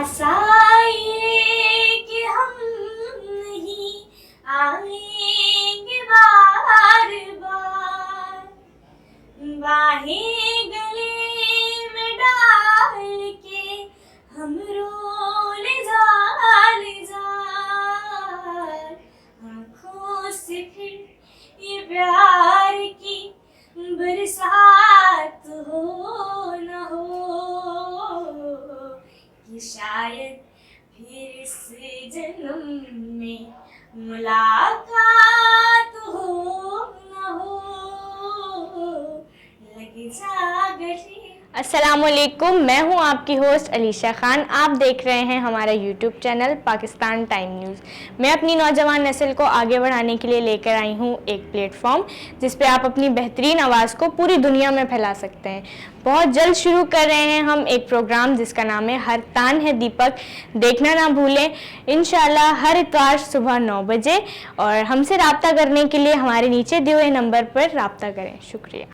आशा ये कि हम नहीं आएंगे बार बार, बाहें गले में डाल के हम रोले जार जार, आँखों से फिर ये प्यार की बरसात हो न हो, कि शायद फिर इस जन्म में मुलाकात हो न हो, लग जा गले। अस्सलामुअलैकुम, मैं हूं आपकी होस्ट अलीशा खान। आप देख रहे हैं हमारा YouTube channel Pakistan time news. मैं अपनी नौजवान नस्ल को आगे बढ़ाने के लिए लेकर आई हूं एक प्लेटफॉर्म जिस पे आप अपनी बेहतरीन आवाज़ को पूरी दुनिया में फैला सकते हैं। बहुत जल्द शुरू कर रहे हैं हम एक प्रोग्राम जिसका नाम है हर तान है दीपक, देखना ना भूलें। इंशाल्लाह हर इतवार सुबह 9 बजे, और हमसे रब्ता करने के लिए हमारे नीचे दिए हुए नंबर पर रब्ता करें। शुक्रिया।